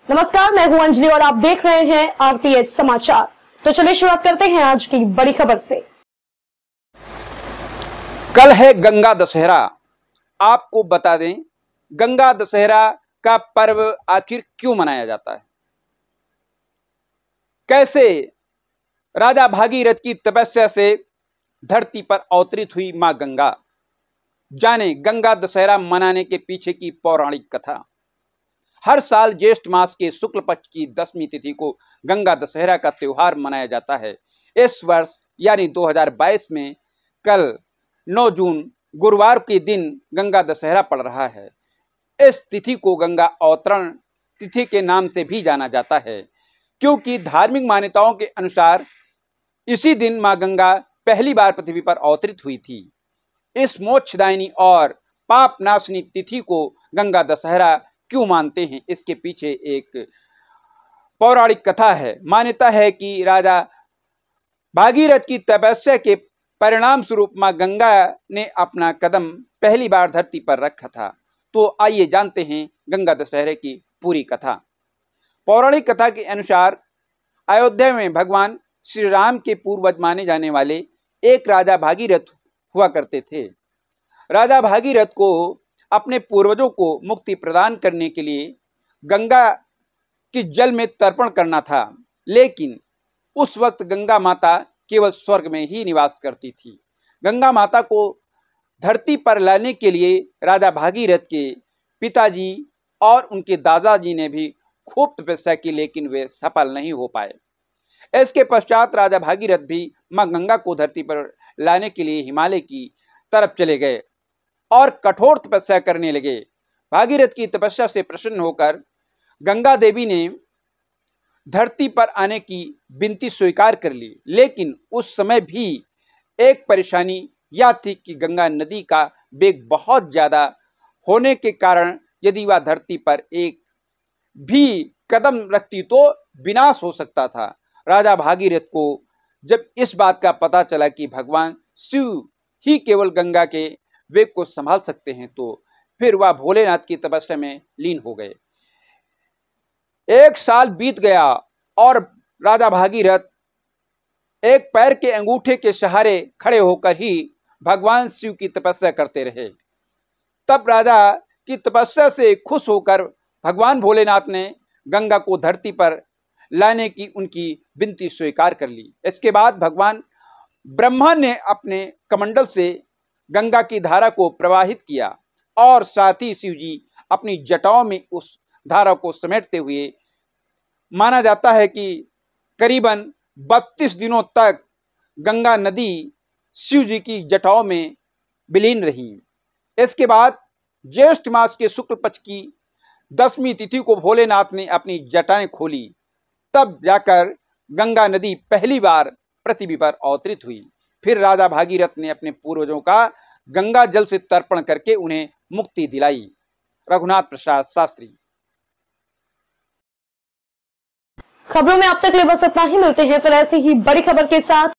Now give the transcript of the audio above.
नमस्कार, मैं हूं अंजलि और आप देख रहे हैं आरपीएस समाचार। तो चलिए शुरुआत करते हैं आज की बड़ी खबर से। कल है गंगा दशहरा। आपको बता दें, गंगा दशहरा का पर्व आखिर क्यों मनाया जाता है, कैसे राजा भागीरथ की तपस्या से धरती पर अवतरित हुई मां गंगा। जाने गंगा दशहरा मनाने के पीछे की पौराणिक कथा। हर साल ज्येष्ठ मास के शुक्ल पक्ष की 10वीं तिथि को गंगा दशहरा का त्योहार मनाया जाता है। इस वर्ष यानी 2022 में कल 9 जून गुरुवार के दिन गंगा दशहरा पड़ रहा है। इस तिथि को गंगा अवतरण तिथि के नाम से भी जाना जाता है, क्योंकि धार्मिक मान्यताओं के अनुसार इसी दिन मां गंगा पहली बार पृथ्वी पर अवतरित हुई थी। इस मोक्षदायिनी और पाप नाशनी तिथि को गंगा दशहरा क्यों मानते हैं, इसके पीछे एक पौराणिक कथा है। मान्यता है कि राजा भागीरथ की तपस्या के परिणाम स्वरूप मां गंगा ने अपना कदम पहली बार धरती पर रखा था। तो आइए जानते हैं गंगा दशहरे की पूरी कथा। पौराणिक कथा के अनुसार अयोध्या में भगवान श्री राम के पूर्वज माने जाने वाले एक राजा भागीरथ हुआ करते थे। राजा भागीरथ को अपने पूर्वजों को मुक्ति प्रदान करने के लिए गंगा के जल में तर्पण करना था, लेकिन उस वक्त गंगा माता केवल स्वर्ग में ही निवास करती थी। गंगा माता को धरती पर लाने के लिए राजा भागीरथ के पिताजी और उनके दादाजी ने भी खूब तपस्या की, लेकिन वे सफल नहीं हो पाए। इसके पश्चात राजा भागीरथ भी मां गंगा को धरती पर लाने के लिए हिमालय की तरफ चले गए और कठोर तपस्या करने लगे। भागीरथ की तपस्या से प्रसन्न होकर गंगा देवी ने धरती पर आने की विनती स्वीकार कर ली, लेकिन उस समय भी एक परेशानी यह थी कि गंगा नदी का वेग बहुत ज्यादा होने के कारण यदि वह धरती पर एक भी कदम रखती तो विनाश हो सकता था। राजा भागीरथ को जब इस बात का पता चला कि भगवान शिव ही केवल गंगा के वेग को संभाल सकते हैं, तो फिर वह भोलेनाथ की तपस्या में लीन हो गए। 1 साल बीत गया और राजा भागीरथ एक पैर के अंगूठे के सहारे खड़े होकर ही भगवान शिव की तपस्या करते रहे। तब राजा की तपस्या से खुश होकर भगवान भोलेनाथ ने गंगा को धरती पर लाने की उनकी विनती स्वीकार कर ली। इसके बाद भगवान ब्रह्मा ने अपने कमंडल से गंगा की धारा को प्रवाहित किया और साथ ही शिव जी अपनी जटाओं में उस धारा को समेटते हुए, माना जाता है कि करीबन 32 दिनों तक गंगा नदी शिव जी की जटाओं में विलीन रही। इसके बाद ज्येष्ठ मास के शुक्ल पक्ष की 10वीं तिथि को भोलेनाथ ने अपनी जटाएं खोली, तब जाकर गंगा नदी पहली बार पृथ्वी पर अवतरित हुई। फिर राजा भागीरथ ने अपने पूर्वजों का गंगा जल से तर्पण करके उन्हें मुक्ति दिलाई। रघुनाथ प्रसाद शास्त्री। खबरों में अब तक लिए बस इतना ही। मिलते हैं फिर ऐसी ही बड़ी खबर के साथ।